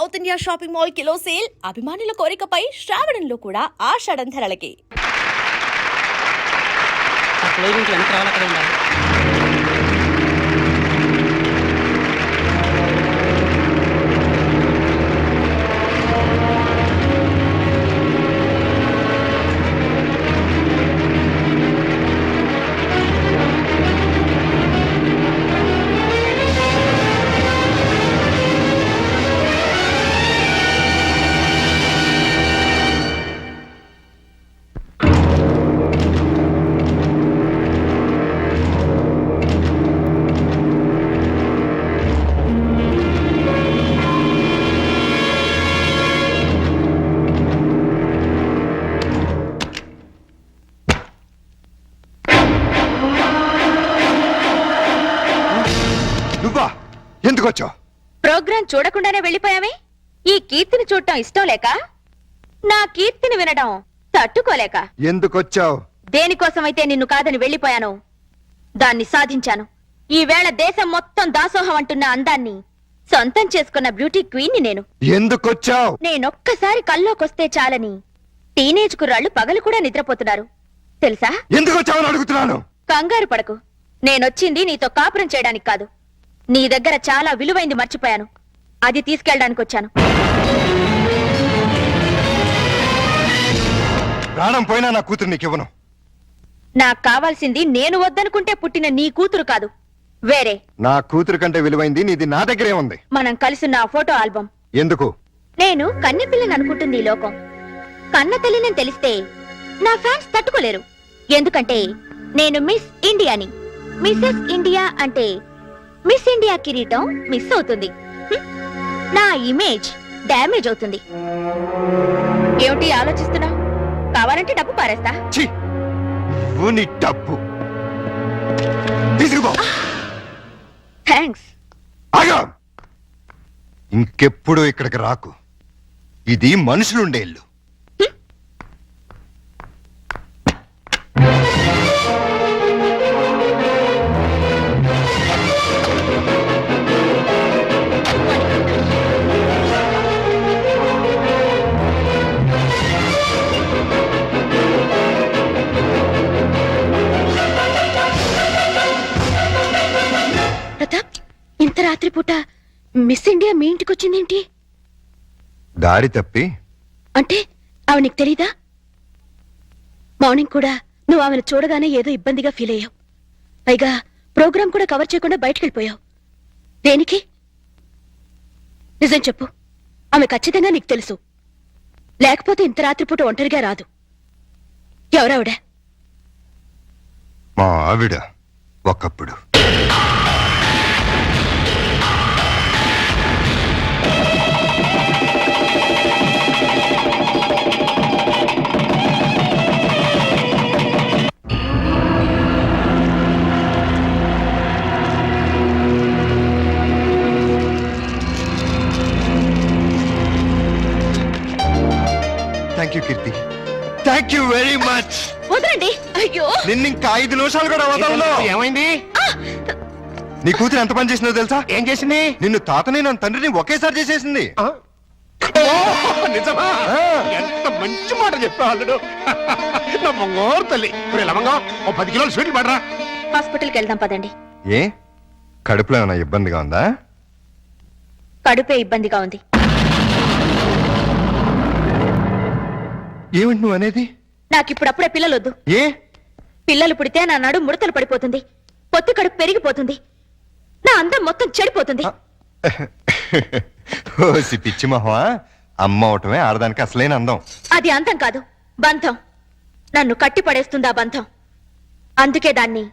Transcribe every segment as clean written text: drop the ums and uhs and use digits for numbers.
South India shopping mall kilo sale అభిమానుల కోరికపై శ్రావణంలో కూడా ఆషాఢం ధరలకి. Programme చూడకుండానే వెళ్ళిపోయామే. ఈ కీర్తిని చూడటం ఇష్టం లేక, నా కీర్తిని వినడం తట్టుకోలేక. ఎందుకొచ్చావు? దేనికోసమైతే నిన్ను కాదని వెళ్ళిపోయాను, దాన్ని సాధించాను. ఈవేళ దేశం మొత్తం దాసోహం అంటున్న అందాన్ని సొంతం చేసుకున్న బ్యూటీ క్వీన్ ని నేను. ఎందుకొచ్చావు? నేనొక్కసారి కల్లోకొస్తే చాలని టీనేజ్ కుర్రాళ్ళు పగలు కూడా నిద్రపోతున్నారు తెలుసా? ఎందుకొచ్చావని అడుగుతున్నాను. కంగారు పడకు, నేనొచ్చింది నీతో కాపురం చేయడానికి కాదు. నీ దగ్గర చాలా విలువైంది మర్చిపోయాను, అది తీసుకెళ్ళడానికి వచ్చాను. ప్రాణం పోయినా నా కూతురు నీకివ్వను. నాకు కావాల్సింది నేను వద్దనుకుంటే పుట్టిన నీ కూతురు కాదు, వేరే. నా కూతురు కంటే విలువైంది నీది నా దగ్గరే ఉంది. మనం కలిసిన ఆ ఫోటో ఆల్బమ్. ఎందుకు? నేను కన్నె పిల్లని అనుకుంటుంది ఈ లోకం. కన్న తల్లిని తెలిస్తే నా ఫ్యాన్స్ తట్టుకోలేరు. ఎందుకంటే నేను మిస్ ఇండియాని. మిస్సెస్ ఇండియా అంటే మిస్ ఇండియా కిరీటం మిస్ అవుతుంది, నా ఇమేజ్ డ్యామేజ్ అవుతుంది. ఏమిటి ఆలోచిస్తున్నావు? కావాలంటే డబ్బు పారేస్తా. థ్యాంక్స్. ఇంకెప్పుడు ఇక్కడికి రాకు, ఇది మనుషులుండే ఇల్లు. ఇంత రాత్రిపూట మిస్ ఇండియా మీ ఇంటికి వచ్చిందేంటి? దారి తప్పి. అంటే ఆమె నీకు తెలీదా? మార్నింగ్ కూడా నువ్వు ఆమెను చూడగానే ఏదో ఇబ్బందిగా ఫీల్ అయ్యావు. పైగా ప్రోగ్రాం కూడా కవర్ చేయకుండా బయటికి వెళ్ళిపోయావు. దేనికి? నిజం చెప్పు, ఆమె ఖచ్చితంగా నీకు తెలుసు. లేకపోతే ఇంత రాత్రిపూట ఒంటరిగా రాదు. ఎవరావిడ? మా ఆవిడ ఒకప్పుడు. Thank you Keerthi, thank you very much. వదలండి. అయ్యో, నిన్ను ఇంకా 5 నిమిషాలు కూడా వదలను. ఏమైంది? నీ కూతురు ఎంత పని చేసిందో తెలుసా? ఏం చేసింది? నిన్ను తాతని నన్ను తండ్రిని ఒకేసారి చేసేసింది. నిజమా? ఎంత మంచి మాట చెప్పాడు నా మంగోరు తల్లి. లవంగా ఓ 10 కిలోలు స్వీట్లు పడరా. హాస్పిటల్కి వెళ్దాం పదండి. ఏ కడుపులో ఏమైనా ఇబ్బందిగా ఉందా? కడుపే ఇబ్బందిగా ఉంది. ఏమిటి నువ్వు అనేది? నాకిప్పుడప్పుడే పిల్లలొద్దు. ఏ? పిల్లలు పుడితే నా నడు ముడతలు పడిపోతుంది, పొత్తు కడుపు పెరిగిపోతుంది, నా అందం మొత్తం చెడిపోతుంది. ఓసి పిచ్చి మొహమా, అమ్మ అవటమే ఆడదానికి అసలైన అందం. అది అందం కాదు, బంధం. నన్ను కట్టి పడేస్తుంది ఆ బంధం. అందుకే దాన్ని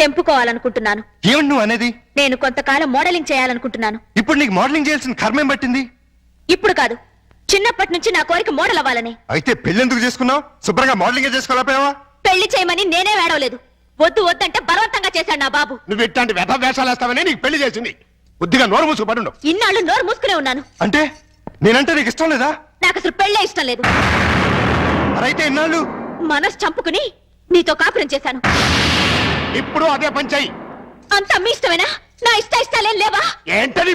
తెంపుకోవాలనుకుంటున్నాను. ఏమిటి నువ్వు అనేది? నేను కొంతకాలం మోడలింగ్ చేయాలనుకుంటున్నాను. ఇప్పుడు నీకు మోడలింగ్ చేయాల్సిన కర్మేం పట్టింది? ఇప్పుడు కాదు, చిన్నప్పటి నుంచి నా కోరిక మోడల్ అవ్వాలని. అయితే పెళ్ళెందుకు చేసుకున్నావు? శుభ్రంగా మోడలింగ్ చేసుకోలేకపోయావా? పెళ్లి చేయమని నేనే వేడవలేదు, వద్దు వద్దంటే బలవంతంగా చేశాడు నా బాబు. నువ్వు ఇట్లాంటి వ్యధ వేషాలు వేస్తావని నీకు పెళ్లి చేసింది. బుద్ధిగా నోరు మూసుకు పడుండు. ఇన్నాళ్ళు నోరు మూసుకునే ఉన్నాను. అంటే నేనంటే నీకు ఇష్టం లేదా? నాకు అసలు పెళ్ళే ఇష్టం లేదు. మరైతే ఇన్నాళ్ళు మనసు చంపుకుని నీతో కాపురం చేశాను. ఇప్పుడు అదే పంచాయి. అంతా మీ ఇష్టమేనా? నా ఇష్టాలేం లేవా? ఏంటని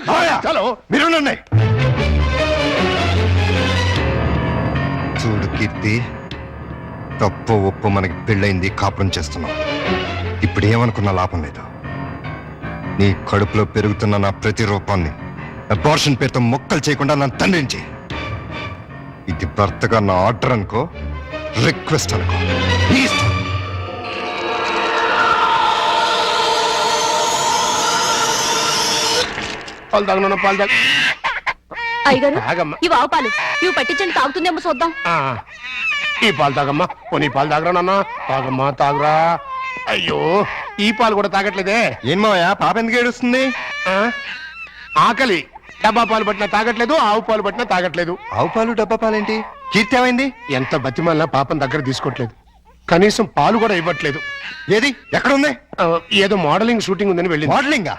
మీరు కీర్తి, తప్పు ఒప్పు మనకి పెళ్ళైంది, కాపురం చేస్తున్నాం. ఇప్పుడు ఏమనుకున్నా లాభం లేదు. నీ కడుపులో పెరుగుతున్న నా ప్రతి రూపాన్ని అబార్షన్ పేరుతో మొక్కలు చేయకుండా నన్ను తండ్రించి. ఇది భర్తగా నా ఆర్డర్ అనుకో, రిక్వెస్ట్ అనుకో. నీ ఇష్టం. పాలు తాగనన్నా, పాలు తాగ. అయ్యగారు తాగమ్మా. ఇవి ఆవు పాలు, ఇవి పట్టించండి, తాగుతుందేమో చూద్దాం. ఆ, ఈ పాలు తాగమ్మా. పోనీ పాలు తాగరా నాన్న, తాగమ్మా, తాగరా. అయ్యో, ఈ పాలు కూడా తాగట్లేదే. ఏం మావయ్య, పాప ఎందుకు ఏడుస్తుంది? ఆ? ఆకలి. డబ్బా పాలు పట్టినా తాగట్లేదు, ఆవు పాలు పట్టినా తాగట్లేదు. ఆవు పాలు డబ్బా పాలేంటి? కీర్తి ఏమైంది? ఎంత బతిమాలినా పాపం దగ్గర తీసుకోవట్లేదు. కనీసం పాలు కూడా ఇవ్వట్లేదు. ఏది ఎక్కడుంది? ఆ, ఏదో మోడలింగ్ షూటింగ్ ఉందని వెళ్ళింది. మోడలింగా?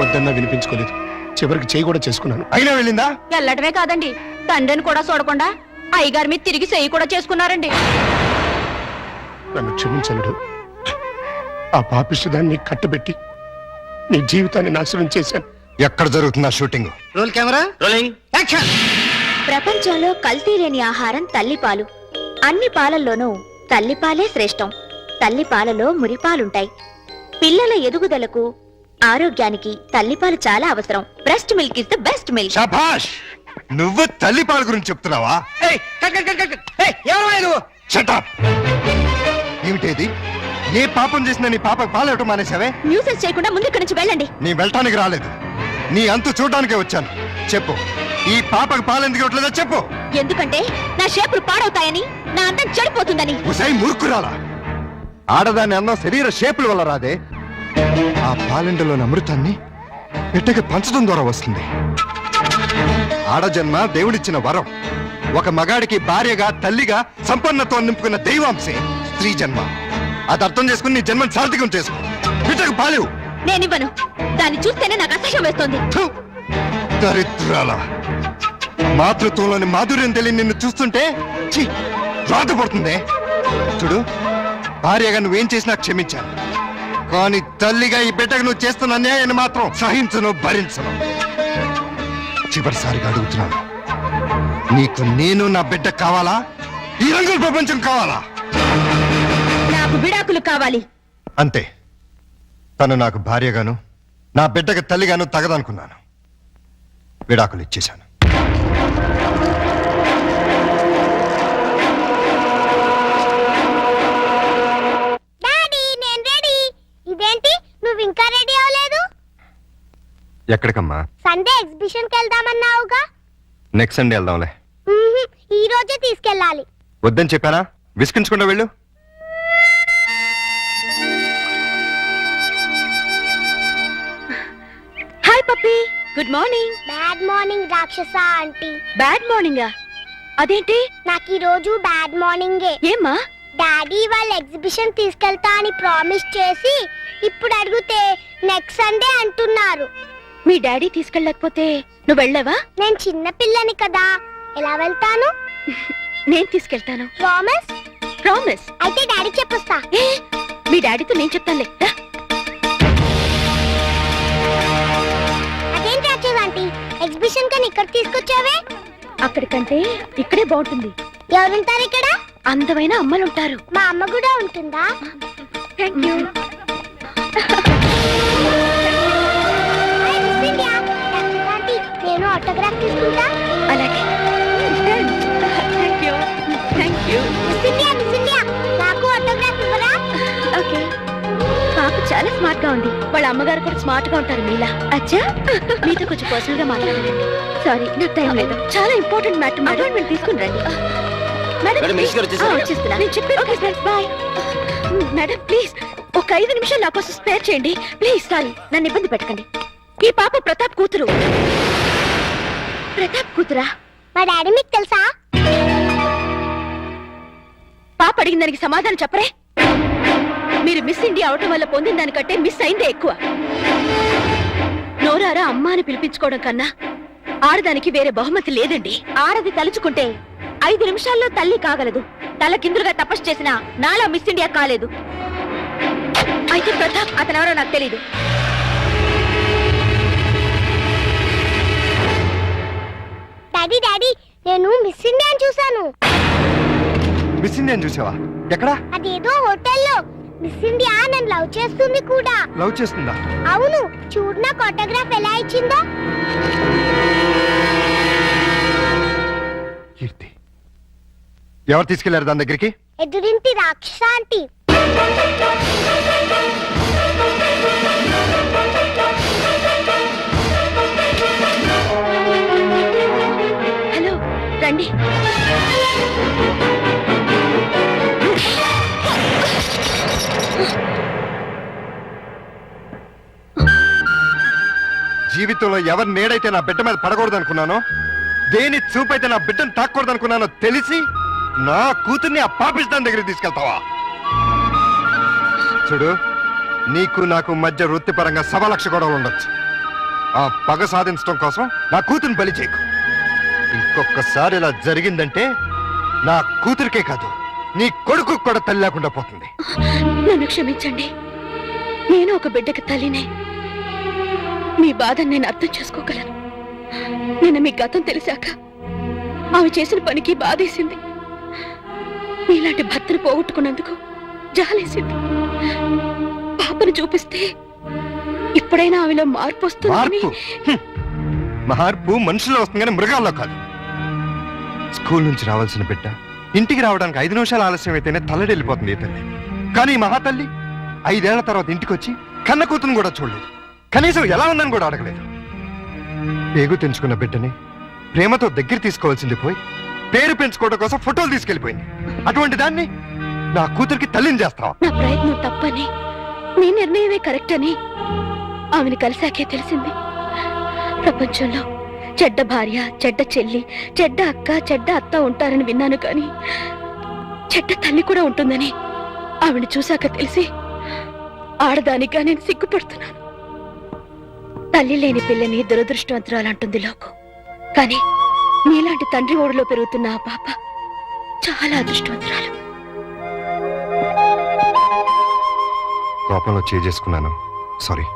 వద్దన్నా వినిపించుకోలేదు. చివరికి చేయి కూడా చేసుకున్నాను. అయినా వెళ్ళిందా? వెళ్ళటమే కాదండి, తండ్రిని కూడా చూడకుండా అయ్యగారి మీద తిరిగి చెయ్యి కూడా చేసుకున్నారండి. నన్ను క్షమించనుడు. ఆ పాపిష్టిదాన్ని కట్టబెట్టి నీ జీవితాన్ని నాశనం చేశాను. ఎక్కడ జరుగుతుందా shooting? Roll camera rolling action. ప్రపంచంలో కల్తీ లేని ఆహారం తల్లిపాలు. అన్ని పాలల్లోనూ తల్లిపాలే శ్రేష్టం. తల్లిపాలలో మురిపాలుంటాయి. పిల్లల ఎదుగుదలకు, ఆరోగ్యానికి తల్లిపాలు చాలా అవసరం. Breast milk is the best milk. శభాష్! నువ్వు తల్లి పాల గురించి చెప్తున్నావా? ఏయ్ కట్ కట్ కట్ కట్. ఏయ్ ఎవరు నువ్వు? Shut up! ఏమిటేది? ఏ పాపం చేసినా నీ పాపకు పాలు ఇవ్వటం మానేసావే? న్యూసెన్స్ చేయకుండా ముందు ఇక్కడి నుంచి వెళ్ళండి. నీ వెళ్ళటానికి రాలేదు, నీ అంతు చూడటానికే వచ్చాను. చెప్పు, ఈ పాపకు పాలు ఎందుకు ఇవ్వట్లేదో చెప్పు. ఎందుకంటే నా షేపులు పాడవుతాయని, నా అందం చెడిపోతుందని. ఉసై మూర్ఖురాలా! ఆడదాని అన్నం శరీర షేపుల వల్ల రాదే. ఆ పాలెండలోని అమృతాన్ని బిడ్డకి పంచడం ద్వారా వస్తుంది. ఆడజన్మ దేవుడిచ్చిన వరం. ఒక మగాడికి భార్యగా, తల్లిగా సంపన్నతో నింపుకున్న దైవాంశే స్త్రీ జన్మ. అది అర్థం చేసుకుని నీ జన్మను సార్థకం చేసుకో. బిడ్డకు పాలేవు. నేనివ్వను. దాన్ని చూస్తేనే నాకు అసహ్యం వేస్తోంది. థు! దరిద్రాల! మాతృత్వంలోని మాధుర్యం తెలియని నిన్ను చూస్తుంటే ఛీ, బాధపడుతుందే. చూడు, భార్యగా నువ్వేం చేసినా క్షమించాను, కానీ తల్లిగా ఈ బిడ్డకు నువ్వు చేస్తున్న అన్యాయాన్ని మాత్రం సహించను, భరించను. చివరిసారిగా అడుగుతున్నాను, నీకు నేను నా బిడ్డ కావాలా, ఈ రంగుల ప్రపంచం కావాలా? నాకు విడాకులు కావాలి. అంతే. తను నాకు భార్యగాను, నా బిడ్డకి తల్లిగాను తగదనుకున్నాను. విడాకులు ఇచ్చేశాను. డాడీ నేను రెడీ. ఇదేంటి నువ్వు ఇంకా రెడీ అవ్వలేదు? ఎక్కడికమ్మా? సండే ఎగ్జిబిషన్ కి వెళ్దామన్నావుగా. నెక్స్ట్ సండే వెళ్దాంలే. ఈ రోజే తీసుకెళ్ళాలి. వద్దని చెప్పానా? విసిగించకుండా వెళ్ళు. Hi puppy, good morning. Bad morning రాక్షస ఆంటీ. బ్యాడ్ మార్నింగా? అదేంటి? నాకు ఈ రోజు బ్యాడ్ మార్నింగే. ఏమ్మా? డాడీ వాళ్ళ ఎగ్జిబిషన్ తీసుకెళ్తా అని ప్రామిస్ చేసి ఇప్పుడు అడిగితే నెక్స్ట్ సండే అంటున్నారు. మీ డాడీ తీసుకెళ్ళకపోతే నువ్వు వెళ్ళావా? నేను చిన్న పిల్లని కదా, ఎలా వెళ్తాను? నేను తీసుకెళ్తాను. ప్రామిస్? ప్రామిస్. అయితే డాడీ చెప్పొస్తా. మీ డాడీతో నేను చెప్తానులే. అదేం రాక్షస్ ఆంటీ, ఎగ్జిబిషన్ కని ఇక్కడ తీసుకొచ్చావే? అక్కడికంటే ఇక్కడే బాగుంటుంది. ఎవరుంటారు ఇక్కడ? అందమైన అమ్మలుంటారు. మా అమ్మ కూడా ఉంటుందా? Thank you. నేను ఆటోగ్రాఫ్ తీసుకుంటా. అలాగే. Thank you. Thank you. నాకు ఆటోగ్రాఫ్ ఇవ్వరా? ఓకే. పాప చాలా స్మార్ట్ గా ఉంది. వాళ్ళ అమ్మగారు కూడా స్మార్ట్ గా ఉంటారు మీలా. అచ్చా, మీతో కొంచెం పర్సనల్ గా మాట్లాడండి. సారీ, నాకు టైం లేదు. చాలా ఇంపార్టెంట్ మ్యాటర్. అపాయింట్మెంట్ తీసుకుని రండి. మేడం వచ్చేస్తున్నా. నేను చెప్పాను. బాయ్ మేడం, ప్లీజ్ ఒక 5 నిమిషాలు నా కోసం స్పేర్ చేయండి ప్లీజ్. సారీ, నన్ను ఇబ్బంది పెట్టకండి. ఈ పాప ప్రతాప్ కూతురు. ప్రతాప్ కూతురా? మా డాడీ మీకు తెలుసా? పాప అడిగిన దానికి సమాధానం చెప్పరే. మీరు మిస్ ఇండియా అవటం వల్ల పొందిన దానికంటే మిస్ అయిందే ఎక్కువ. నోరారా అమ్మ అని పిలిపించుకోవడం కన్నా ఆడదానికి వేరే బహుమతి లేదండి. ఆడది తలుచుకుంటే 5 నిమిషాల్లో తల్లి కాగలదు. తల కిందులుగా తపస్సు చేసినా నాలా మిస్ ఇండియా కాలేదు. అయితే ప్రతాప్ అతనెవరో నాకు తెలీదు. డాడీ డాడీ, నేను మిస్ ఇండియాని చూసాను. మిస్ ఇండియన్ చూసావా? ఎక్కడా? అదేదో హోటల్లో. మిస్ ఇండియా నన్ను లవ్ చేస్తుంది కూడా. లవ్ చేస్తుందా? అవును, చూడు నాకు ఆటోగ్రాఫ్ ఎలా ఇచ్చిందో. కీర్తి ఎవరు తీసుకెళ్లారు దాని దగ్గరికి? ఎదురింటి రాక్షసాంటి. హలో, రండి. జీవితంలో ఎవరి నేడైతే నా బిడ్డ మీద పడకూడదు అనుకున్నానో, దేని చూపైతే నా బిడ్డను తాకూడదు అనుకున్నానో తెలిసి నా కూతుర్ని ఆ పాపిస్తాన్ దగ్గరికి తీసుకెళ్తావా? చూడు, నీకు నాకు మధ్య వృత్తిపరంగా 1,00,000 గొడవలు ఉండొచ్చు. ఆ పగ సాధించడం కోసం నా కూతుర్ని బలి చేయకు. ఇంకొకసారి ఇలా జరిగిందంటే నా కూతురికే కాదు, నీ కొడుకు కూడా తల్లి లేకుండా పోతుంది. నన్ను క్షమించండి. నేను ఒక బిడ్డకి తల్లినే. మీ బాధను నేను అర్థం చేసుకోగలను. నిన్న మీ గతం తెలిసాక ఆమె చేసిన పనికి బాధేసింది. మీలాంటి భర్తను పోగొట్టుకున్నందుకు జాలేసింది. పాపను చూపిస్తే ఇప్పుడైనా ఆమెలో మార్పు వస్తుందని. మార్పు మనుషుల్లో వస్తుంది కానీ మృగాల్లో కాదు. స్కూల్ నుంచి రావాల్సిన బిడ్డ ఇంటికి రావడానికి 5 నిమిషాలు ఆలస్యం అయితేనే తల్లడెళ్ళిపోతుంది ఈ తల్లి. కానీ ఈ మహాతల్లి 5 ఏళ్ల తర్వాత ఇంటికి వచ్చి కన్న కూతురుని కూడా చూడలేదు. కనీసం ఎలా ఉందని కూడా అడగలేదు. పేగు తెంచుకున్న బిడ్డని ప్రేమతో దగ్గర తీసుకోవాల్సింది పోయి పేరు పెంచుకోవడం కోసం ఫోటోలు తీసుకెళ్లిపోయింది. అటువంటి దాన్ని నా కూతురికి తల్లిని చేస్తావా? నా ప్రయత్నం తప్పని, మీ నిర్ణయమే కరెక్ట్ అని ఆమెను కలిసాకే తెలిసింది. ప్రపంచంలో చెడ్డ భార్య, చెడ్డ చెల్లి, చెడ్డ అక్క, చెడ్డ అత్త ఉంటారని విన్నాను, కానీ చెడ్డ తల్లి కూడా ఉంటుందని ఆవిడ చూశాక తెలిసి ఆడదానిగా నేను సిగ్గుపడుతున్నాను. తల్లి లేని పిల్లని దురదృష్టవంతురాలంటుంది లోకం. కానీ నీలాంటి తండ్రి ఓడిలో పెరుగుతున్న ఆ పాప చాలా అదృష్టవంతురాలు. కోపంలో చేసుకున్నాను, సారీ.